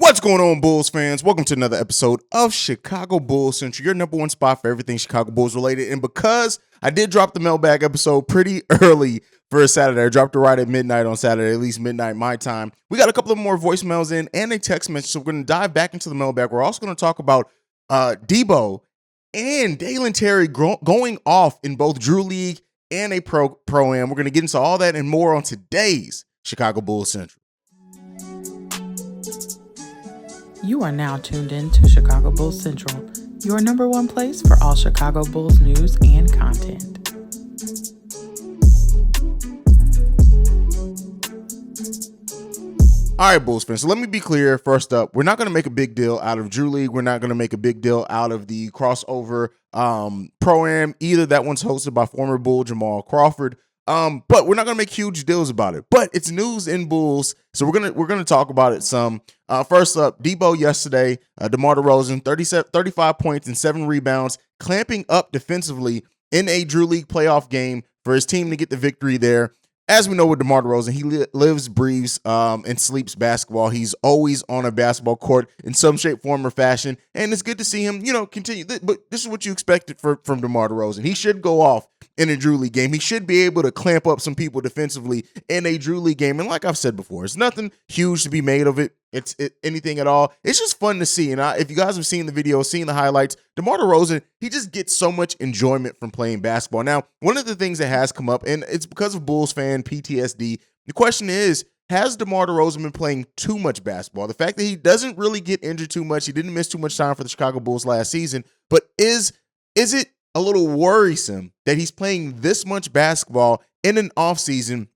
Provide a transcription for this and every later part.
What's going on, Bulls fans? Welcome to another episode of Chicago Bulls Central, your number one spot for everything Chicago Bulls related. And because I did drop the mailbag episode pretty early for a Saturday, I dropped it right at midnight on Saturday, at least midnight my time. We got a couple of more voicemails in and a text message, so we're going to dive back into the mailbag. We're also going to talk about Debo and Dalen Terry going off in both Drew League and a Pro-Am. We're going to get into all that and more on today's Chicago Bulls Central. You are now tuned in to Chicago Bulls Central, your number one place for all Chicago Bulls news and content. All right, Bulls fans, so let me be clear. First up, we're not going to make a big deal out of Drew League. We're not going to make a big deal out of the crossover Pro-Am either. That one's hosted by former Bull Jamal Crawford. But we're not gonna make huge deals about it. But it's news in Bulls, so we're gonna talk about it some. First up, Debo yesterday, DeMar DeRozan, 35 points and 7 rebounds, clamping up defensively in a Drew League playoff game for his team to get the victory there. As we know with DeMar DeRozan, he lives, breathes, and sleeps basketball. He's always on a basketball court in some shape, form, or fashion, and it's good to see him, continue. But this is what you expected from DeMar DeRozan. He should go off in a Drew League game. He should be able to clamp up some people defensively in a Drew League game. And like I've said before, it's nothing huge to be made of it. It's anything at all. It's just fun to see. And if you guys have seen the video, seen the highlights, DeMar DeRozan, he just gets so much enjoyment from playing basketball. Now, one of the things that has come up, and it's because of Bulls fan PTSD, the question is, has DeMar DeRozan been playing too much basketball? The fact that he doesn't really get injured too much, he didn't miss too much time for the Chicago Bulls last season, but is it a little worrisome that he's playing this much basketball in an offseason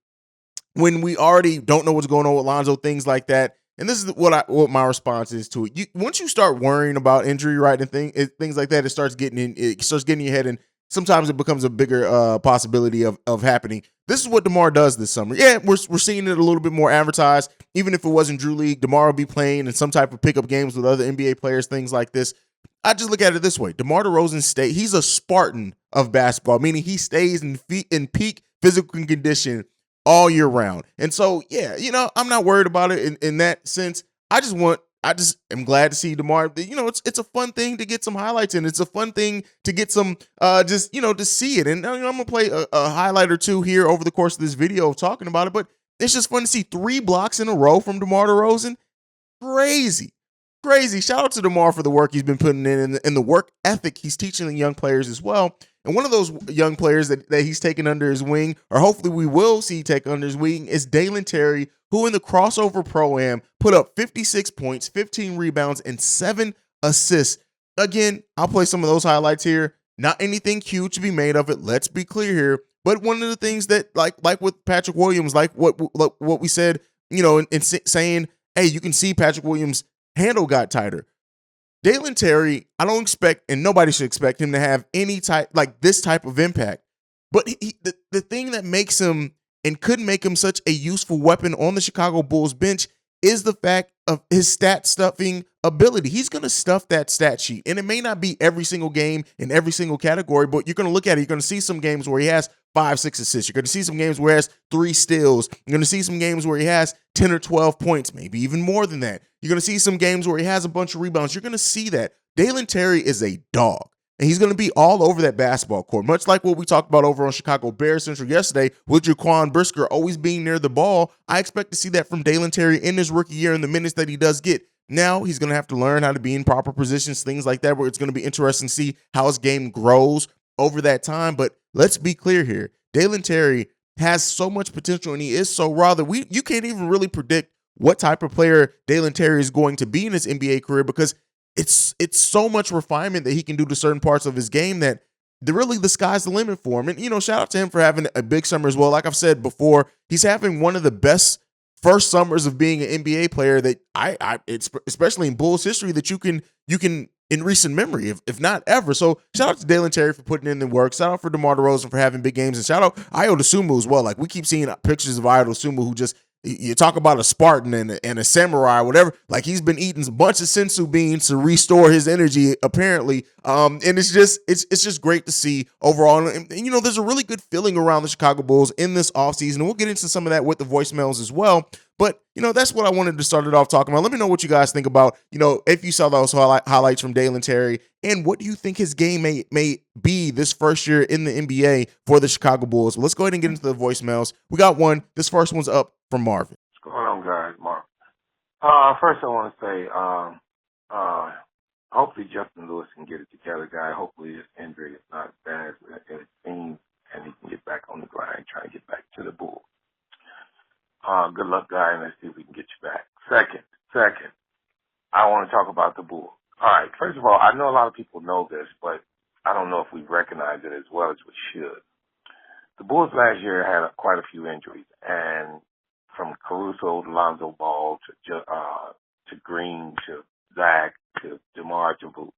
when we already don't know what's going on with Lonzo, things like that? And this is what my response is to it. Once you start worrying about injury, right, and things like that, it starts getting in your head, and sometimes it becomes a bigger possibility of happening. This is what DeMar does this summer. Yeah, we're seeing it a little bit more advertised. Even if it wasn't Drew League, DeMar will be playing in some type of pickup games with other NBA players, things like this. I just look at it this way. DeMar DeRozan he's a Spartan of basketball, meaning he stays in peak physical condition all year round. And so, yeah, I'm not worried about it in that sense. I just am glad to see DeMar. It's a fun thing to get some highlights in. It's a fun thing to get some, to see it. And I'm going to play a highlight or two here over the course of this video of talking about it. But it's just fun to see 3 blocks in a row from DeMar DeRozan. Crazy. Shout out to DeMar for the work he's been putting in and the work ethic he's teaching the young players as well. And one of those young players that he's taken under his wing, or hopefully we will see take under his wing, is Dalen Terry, who in the crossover Pro-Am put up 56 points, 15 rebounds, and 7 assists. Again, I'll play some of those highlights here. Not anything huge to be made of it. Let's be clear here. But one of the things that, like with Patrick Williams, like what we said, in saying, hey, you can see Patrick Williams' handle got tighter. Dalen Terry, I don't expect, and nobody should expect him to have any this type of impact. But the thing that makes him and could make him such a useful weapon on the Chicago Bulls bench is the fact of his stat stuffing ability. He's going to stuff that stat sheet. And it may not be every single game in every single category, but you're going to look at it. You're going to see some games where he has 5-6 assists. You're going to see some games where he has 3 steals. You're going to see some games where he has 10 or 12 points, maybe even more than that. You're going to see some games where he has a bunch of rebounds. You're going to see that. Dalen Terry is a dog. And he's going to be all over that basketball court, much like what we talked about over on Chicago Bears Central yesterday with Jaquan Brisker always being near the ball. I expect to see that from Dalen Terry in his rookie year in the minutes that he does get. Now he's going to have to learn how to be in proper positions, things like that, where it's going to be interesting to see how his game grows over that time. But let's be clear here. Dalen Terry has so much potential, and he is so raw that you can't even really predict what type of player Dalen Terry is going to be in his NBA career, because it's so much refinement that he can do to certain parts of his game that the sky's the limit for him. And, shout out to him for having a big summer as well. Like I've said before, he's having one of the best first summers of being an NBA player that it's especially in Bulls history that you can in recent memory, if not ever. So shout out to Dalen Terry for putting in the work. Shout out for DeMar DeRozan for having big games, and shout out Ayo Dosunmu as well. Like, we keep seeing pictures of Ayo Dosunmu, who just, you talk about a Spartan and a samurai or whatever. Like, he's been eating a bunch of sensu beans to restore his energy, apparently. And it's just great to see overall. And there's a really good feeling around the Chicago Bulls in this offseason. And we'll get into some of that with the voicemails as well. But, that's what I wanted to start it off talking about. Let me know what you guys think about, if you saw those highlights from Dalen Terry, and what do you think his game may be this first year in the NBA for the Chicago Bulls. Well, let's go ahead and get into the voicemails. We got one. This first one's up from Marvin. What's going on, guys? Marvin. First I want to say, hopefully Justin Lewis can get it together, guy. Hopefully his injury is not as bad as it seems, and he can get back on the grind, trying to get back to the Bulls. Good luck, guy, and let's see if we can get you back. Second, I want to talk about the Bulls. All right, first of all, I know a lot of people know this, but I don't know if we recognize it as well as we should. The Bulls last year had quite a few injuries, and from Caruso to Lonzo Ball to Green to Zach to DeMar DeRozan.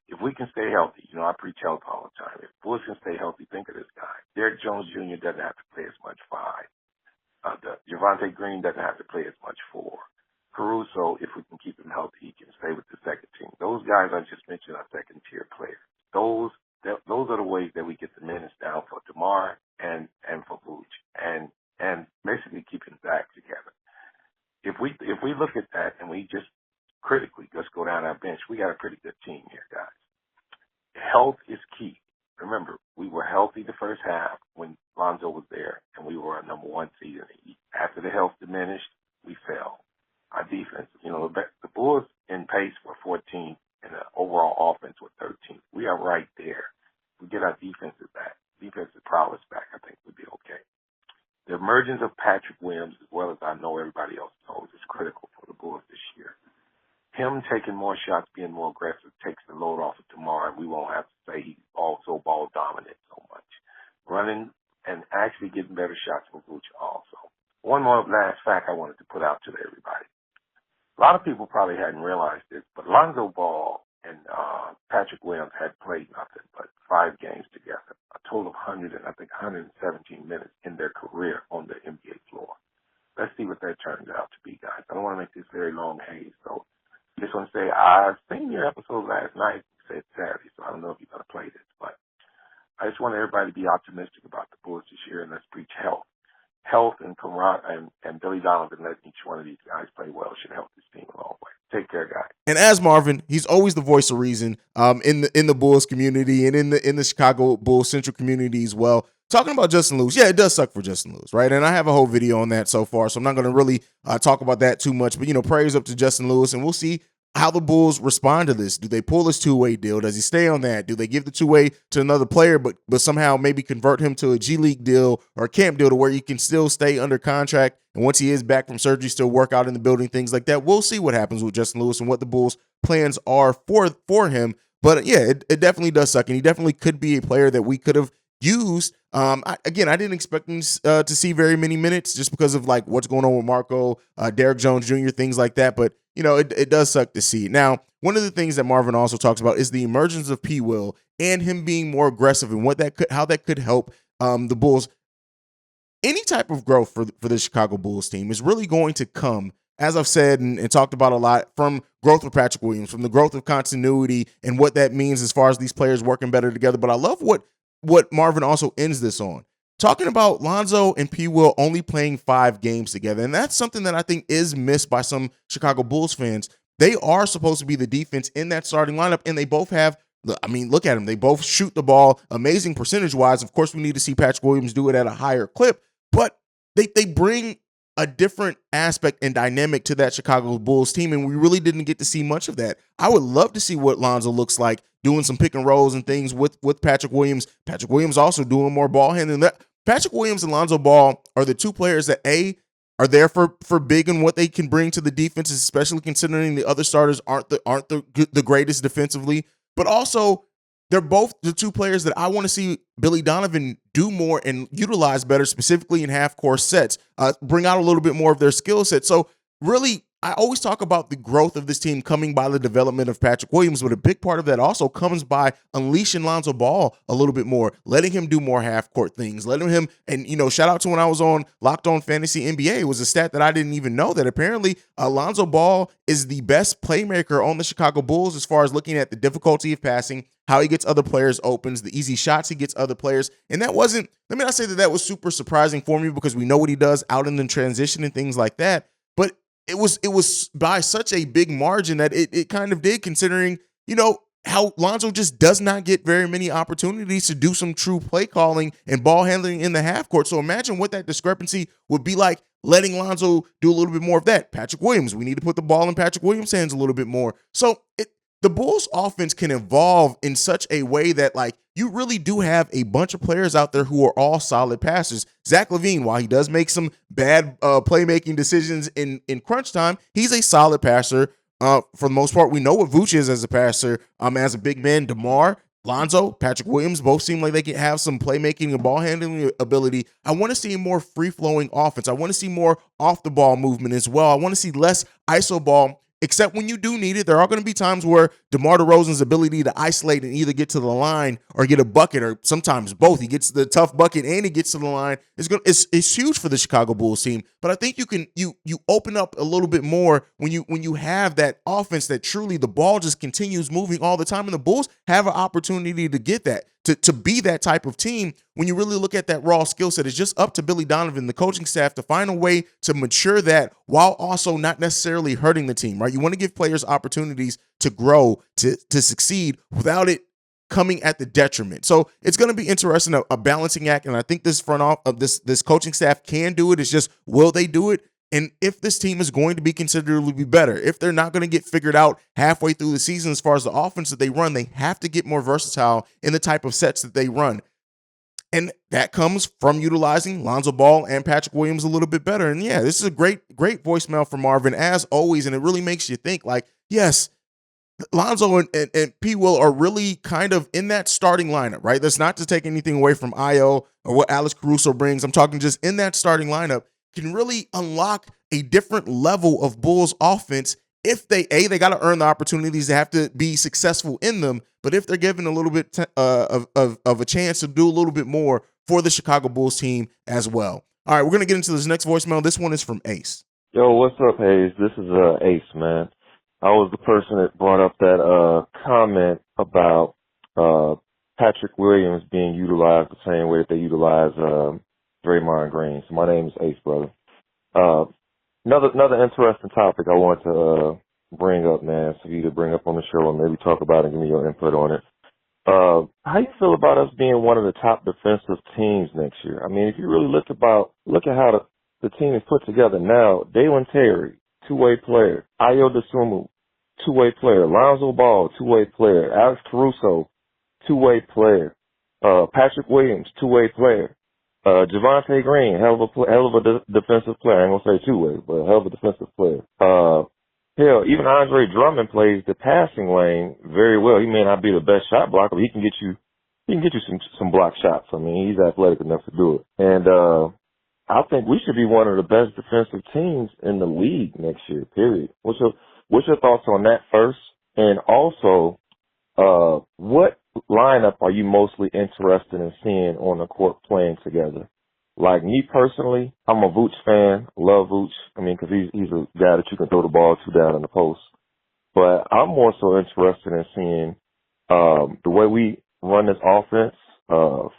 If we can stay healthy, I preach health all the time. If Bulls can stay healthy, think of this guy. Derrick Jones Jr. doesn't have to play as much 5. Javonte Green doesn't have to play as much 4. Caruso, if we can keep him healthy, he can stay with the second team. Those guys I just mentioned are second-tier players. Those are the ways that we get the minutes down for DeMar and for Vooch, and basically keeping Zach together. If we look at that and we just critically just go down our bench, we got a pretty good team here, guys. Health is key. Remember, we were healthy the first half when Lonzo was there, and we were a number 1 seed in the East. After the health diminished, we fell. Our defense, the Bulls in pace were 14th, and the overall offense were 13th. We are right there. We get our defensive prowess back, I think we'll be okay. The emergence of Patrick Williams, as well as I know everybody else knows, is critical for the Bulls this year. Him taking more shots, being more aggressive, takes the load off of DeMar, and we won't have to say he's also ball dominant so much. Running and actually getting better shots from Vooch also. One more last fact I wanted to put out to everybody. A lot of people probably hadn't realized this, but Lonzo Ball and Patrick Williams had played nothing but 5 games together, a total of 117 minutes in their career on the NBA floor. Let's see what that turns out to be, guys. I don't want to make this very long haze, so I just want to say I've seen your episode last night. You said Saturday, so I don't know if you're going to play this, but I just want everybody to be optimistic about the Bulls this year, and let's preach health. Health and Billy Donovan letting each one of these guys play well should help this team a long way. Take care, guys. And as Marvin, he's always the voice of reason in the Bulls community and in the Chicago Bulls Central community as well. Talking about Justin Lewis, yeah, it does suck for Justin Lewis, right? And I have a whole video on that so far, so I'm not going to really talk about that too much. But, praise up to Justin Lewis, and we'll see how the Bulls respond to this. Do they pull this 2-way deal? Does he stay on that? Do they give the 2-way to another player, but somehow maybe convert him to a G League deal or a camp deal to where you can still stay under contract, and once he is back from surgery, still work out in the building, things like that? We'll see what happens with Justin Lewis and what the Bulls' plans are for him. But yeah, it definitely does suck, and he definitely could be a player that we could have used. I didn't expect him to see very many minutes just because of like what's going on with Marco, Derrick Jones Jr., things like that. But it does suck to see. Now, one of the things that Marvin also talks about is the emergence of P. Will and him being more aggressive and how that could help the Bulls. Any type of growth for the Chicago Bulls team is really going to come, as I've said and talked about a lot, from growth of Patrick Williams, from the growth of continuity and what that means as far as these players working better together. But I love what Marvin also ends this on, talking about Lonzo and P. Will only playing 5 games together. And that's something that I think is missed by some Chicago Bulls fans. They are supposed to be the defense in that starting lineup, and they both have, look at them. They both shoot the ball amazing percentage-wise. Of course, we need to see Patrick Williams do it at a higher clip, but they bring a different aspect and dynamic to that Chicago Bulls team, and we really didn't get to see much of that. I would love to see what Lonzo looks like doing some pick and rolls and things with Patrick Williams. Patrick Williams also doing more ball handling. Patrick Williams and Lonzo Ball are the 2 players that are there for big and what they can bring to the defense, especially considering the other starters aren't the greatest defensively, but also they're both the 2 players that I want to see Billy Donovan do more and utilize better, specifically in half-court sets, bring out a little bit more of their skill set. So really, I always talk about the growth of this team coming by the development of Patrick Williams, but a big part of that also comes by unleashing Lonzo Ball a little bit more, letting him do more half-court things, letting him, and shout out to when I was on Locked On Fantasy NBA, it was a stat that I didn't even know that apparently Lonzo Ball is the best playmaker on the Chicago Bulls as far as looking at the difficulty of passing, how he gets other players opens, the easy shots he gets other players. And that wasn't, let me not say that was super surprising for me because we know what he does out in the transition and things like that. But it was by such a big margin that it kind of did, considering, how Lonzo just does not get very many opportunities to do some true play calling and ball handling in the half court. So imagine what that discrepancy would be like, letting Lonzo do a little bit more of that. Patrick Williams, we need to put the ball in Patrick Williams' hands a little bit more. So the Bulls offense can evolve in such a way that, like, you really do have a bunch of players out there who are all solid passers. Zach LaVine, while he does make some bad playmaking decisions in crunch time, he's a solid passer. For the most part, we know what Vooch is as a passer. As a big man, DeMar, Lonzo, Patrick Williams, both seem like they can have some playmaking and ball handling ability. I want to see a more free-flowing offense. I want to see more off-the-ball movement as well. I want to see less iso ball, except when you do need it. There are going to be times where DeMar DeRozan's ability to isolate and either get to the line or get a bucket, or sometimes both. He gets the tough bucket and he gets to the line. It's huge for the Chicago Bulls team. But I think you open up a little bit more when you have that offense that truly the ball just continues moving all the time, and the Bulls have an opportunity to get that. To be that type of team, when you really look at that raw skill set, it's just up to Billy Donovan, the coaching staff, to find a way to mature that while also not necessarily hurting the team, right? You want to give players opportunities to grow, to succeed without it coming at the detriment. So it's going to be interesting, a balancing act, and I think this this coaching staff can do it. It's just, will they do it? And if this team is going to be considerably better, if they're not going to get figured out halfway through the season as far as the offense that they run, they have to get more versatile in the type of sets that they run. And that comes from utilizing Lonzo Ball and Patrick Williams a little bit better. And yeah, this is a great voicemail from Marvin, as always. And it really makes you think, like, yes, Lonzo and P. Will are really kind of in that starting lineup, right? That's not to take anything away from Io or what Alex Caruso brings. I'm talking just in that starting lineup can really unlock a different level of Bulls offense if they got to earn the opportunities. They have to be successful in them. But if they're given a little bit of a chance to do a little bit more for the Chicago Bulls team as well. All right, we're going to get into this next voicemail. This one is from Ace. Yo, what's up, Hayes? This is Ace, man. I was the person that brought up that comment about Patrick Williams being utilized the same way that they utilize Draymond Green. So my name is Ace, brother. Another interesting topic I want to bring up, man, for you to bring up on the show and maybe talk about and give me your input on it. How you feel about us being one of the top defensive teams next year? I mean, if you really look at how the team is put together now, Dalen Terry, two-way player, Ayo Dosunmu, two-way player, Lonzo Ball, two-way player, Alex Caruso, two-way player, Patrick Williams, two-way player. Javonte Green, hell of a defensive player. I ain't gonna say two-way, but a hell of a defensive player. Hell, even Andre Drummond plays the passing lane very well. He may not be the best shot blocker, but he can get you some block shots. I mean, he's athletic enough to do it. And I think we should be one of the best defensive teams in the league next year, period. What's your thoughts on that first? And also, what lineup are you mostly interested in seeing on the court playing together? Like me personally, I'm a Vooch fan. Love Vooch. I mean, because he's a guy that you can throw the ball to down in the post. But I'm more so interested in seeing the way we run this offense,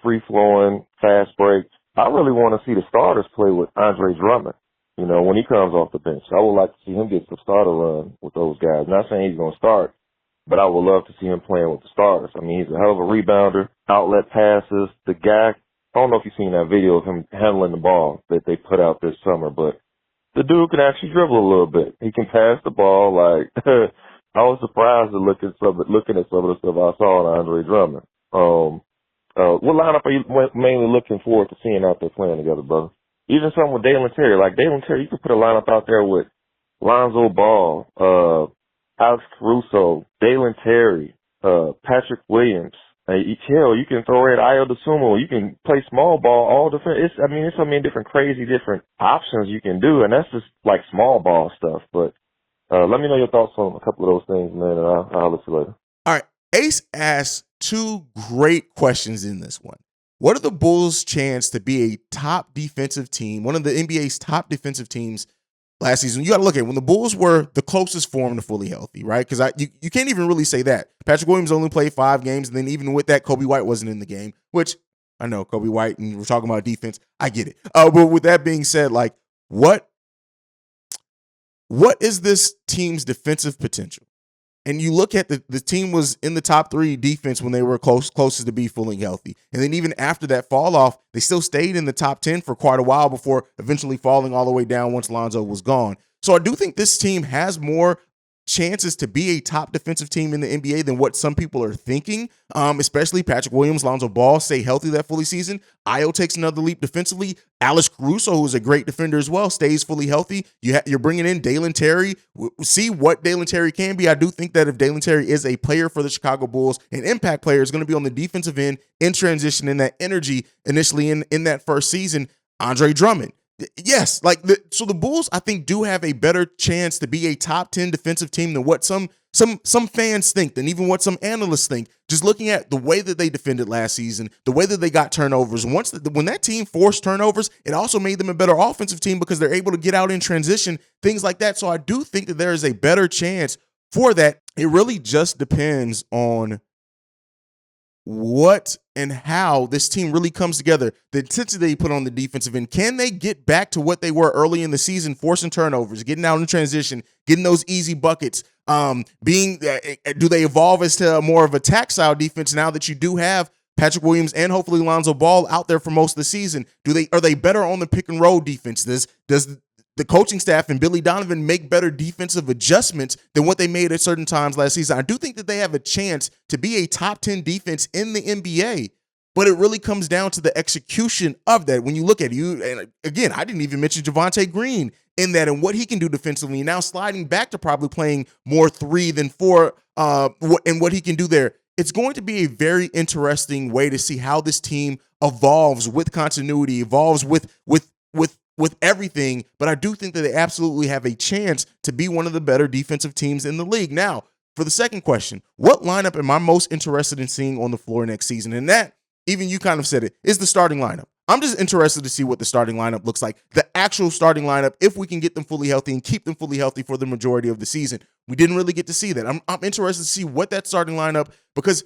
free-flowing, fast break. I really want to see the starters play with Andre Drummond, when he comes off the bench. I would like to see him get some starter run with those guys. Not saying he's going to start, but I would love to see him playing with the starters. I mean, he's a hell of a rebounder, outlet passes. The guy, I don't know if you've seen that video of him handling the ball that they put out this summer, but the dude can actually dribble a little bit. He can pass the ball. Like, I was surprised to looking at some of the stuff I saw on Andre Drummond. What lineup are you mainly looking forward to seeing out there playing together, brother? Even something with Dalen Terry. Like, Dalen Terry, you could put a lineup out there with Lonzo Ball, Alex Caruso, Dalen Terry, Patrick Williams. hell, you can throw in Io DeSumo. You can play small ball, all different. It's so many different crazy different options you can do, and that's just like small ball stuff. But let me know your thoughts on a couple of those things, man, and I'll let you later. All right. Ace asked two great questions in this one. What are the Bulls' chance to be a top defensive team, one of the NBA's top defensive teams last season? You got to look at it. When the Bulls were the closest form to fully healthy, right? Because you can't even really say that. Patrick Williams only played 5 games, and then even with that, Kobe White wasn't in the game, which I know Kobe White, and we're talking about defense. I get it. But with that being said, like, what is this team's defensive potential? And you look at the team was in the top 3 defense when they were closest to be fully healthy. And then even after that fall off, they still stayed in the top 10 for quite a while before eventually falling all the way down once Lonzo was gone. So I do think this team has more chances to be a top defensive team in the NBA than what some people are thinking, especially Patrick Williams, Lonzo Ball stay healthy that fully season. Io takes another leap defensively. Alex Caruso, who's a great defender as well, stays fully healthy. You're bringing in Dalen Terry. See what Dalen Terry can be. I do think that if Dalen Terry is a player for the Chicago Bulls, an impact player, is going to be on the defensive end in transition, in that energy initially in that first season. Andre Drummond. Yes, so the Bulls, I think, do have a better chance to be a top 10 defensive team than what some fans think, than even what some analysts think. Just looking at the way that they defended last season, the way that they got turnovers. When that team forced turnovers, it also made them a better offensive team because they're able to get out in transition, things like that. So I do think that there is a better chance for that. It really just depends on what and how this team really comes together, the intensity they put on the defensive end. Can they get back to what they were early in the season, forcing turnovers, getting out in transition, getting those easy buckets? Do they evolve as to more of a attack style defense now that you do have Patrick Williams and hopefully Lonzo Ball out there for most of the season? Are they better on the pick and roll defense? Does the coaching staff and Billy Donovan make better defensive adjustments than what they made at certain times last season? I do think that they have a chance to be a top 10 defense in the NBA, but it really comes down to the execution of that. When you look at it, and again, I didn't even mention Javonte Green in that and what he can do defensively, now sliding back to probably playing more 3 than 4 and what he can do there. It's going to be a very interesting way to see how this team evolves with continuity, evolves with everything, but I do think that they absolutely have a chance to be one of the better defensive teams in the league. Now, for the second question, what lineup am I most interested in seeing on the floor next season? And that, even you kind of said it, is the starting lineup. I'm just interested to see what the starting lineup looks like, the actual starting lineup, if we can get them fully healthy and keep them fully healthy for the majority of the season. We didn't really get to see that. I'm interested to see what that starting lineup, because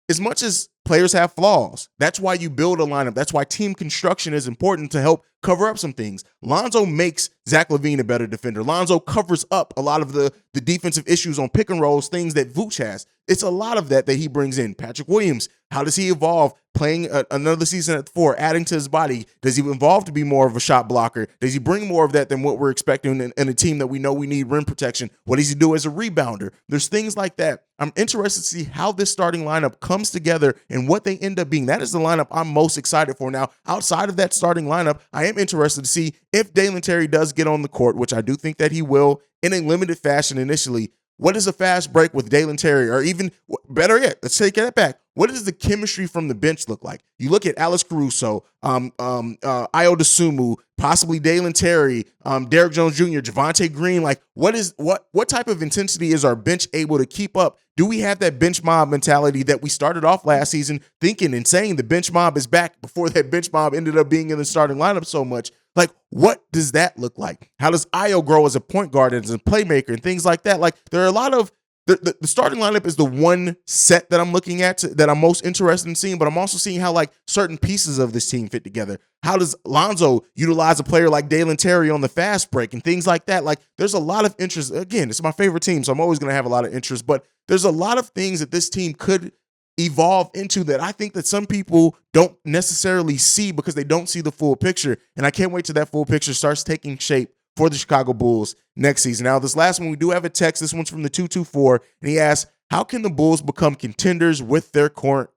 as much as players have flaws, that's why you build a lineup. That's why team construction is important to help cover up some things. Lonzo makes Zach LaVine a better defender. Lonzo covers up a lot of the defensive issues on pick and rolls, things that Vooch has. It's a lot of that he brings in. Patrick Williams, how does he evolve playing another season at 4, adding to his body? Does he evolve to be more of a shot blocker? Does he bring more of that than what we're expecting in a team that we know we need rim protection? What does he do as a rebounder? There's things like that. I'm interested to see how this starting lineup comes together and what they end up being. That is the lineup I'm most excited for. Now, outside of that starting lineup, I am interested to see if Dalen Terry does get on the court, which I do think that he will in a limited fashion initially. What is a fast break with Dalen Terry? Or even better yet, let's take that back. What does the chemistry from the bench look like? You look at Alex Caruso, Io DeSumo, possibly Dalen Terry, Derrick Jones Jr., Javonte Green. Like, what type of intensity is our bench able to keep up? Do we have that bench mob mentality that we started off last season thinking and saying the bench mob is back before that bench mob ended up being in the starting lineup so much? Like, what does that look like? How does Io grow as a point guard and as a playmaker and things like that? Like, there are a lot of the starting lineup is the one set that I'm looking at that I'm most interested in seeing, but I'm also seeing how like certain pieces of this team fit together. How does Lonzo utilize a player like Dalen Terry on the fast break and things like that? Like, there's a lot of interest. Again, it's my favorite team, so I'm always going to have a lot of interest, but there's a lot of things that this team could evolve into that I think that some people don't necessarily see because they don't see the full picture. And I can't wait till that full picture starts taking shape for the Chicago Bulls next season. Now, this last one, we do have a text. This one's from the 224, and he asks, how can the Bulls become contenders with their current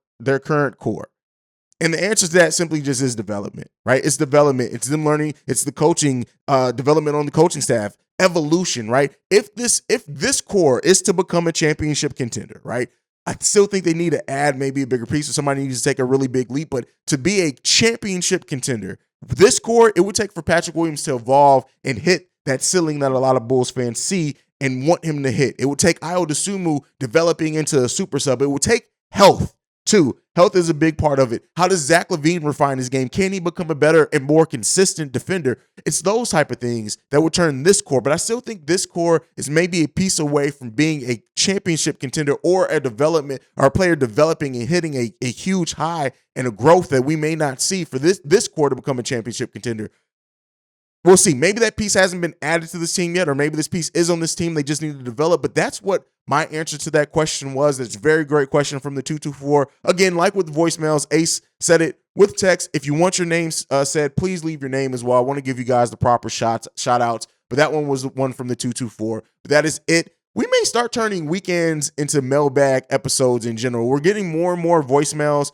core? And the answer to that simply just is development, right? It's development. It's them learning. It's the coaching, development on the coaching staff, evolution, right? If this core is to become a championship contender, right? I still think they need to add maybe a bigger piece, or somebody needs to take a really big leap. But to be a championship contender, this core, it would take for Patrick Williams to evolve and hit that ceiling that a lot of Bulls fans see and want him to hit. It would take Ayo Dosunmu developing into a super sub. It would take health too. Health is a big part of it. How does Zach LaVine refine his game? Can he become a better and more consistent defender? It's those type of things that would turn this core. But I still think this core is maybe a piece away from being a championship contender, or a development, or a player developing and hitting a huge high and a growth that we may not see for this core to become a championship contender. We'll see. Maybe that piece hasn't been added to this team yet, or maybe this piece is on this team. They just need to develop. But that's what my answer to that question was. It's a very great question from the 224. Again, like with voicemails, Ace said it with text. If you want your name said, please leave your name as well. I want to give you guys the proper shout outs. But that one was the one from the 224. But that is it. We may start turning weekends into mailbag episodes in general. We're getting more and more voicemails.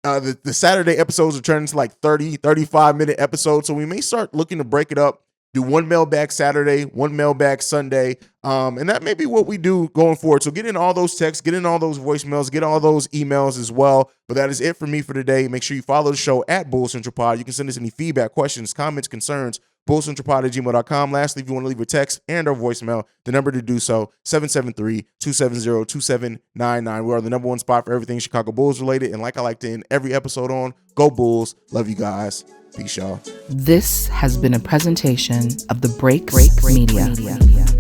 The Saturday episodes are turning to like 30, 35-minute episodes. So we may start looking to break it up, do one mailbag Saturday, one mailbag Sunday. And that may be what we do going forward. So get in all those texts, get in all those voicemails, get all those emails as well. But that is it for me for today. Make sure you follow the show at Bull Central Pod. You can send us any feedback, questions, comments, concerns, bullcentralpod@gmail.com. Lastly, if you want to leave a text and or voicemail, the number to do so, 773-270-2799. We are the number one spot for everything Chicago Bulls related. And like I like to end every episode on, go Bulls. Love you guys. Peace, y'all. This has been a presentation of the Break Media.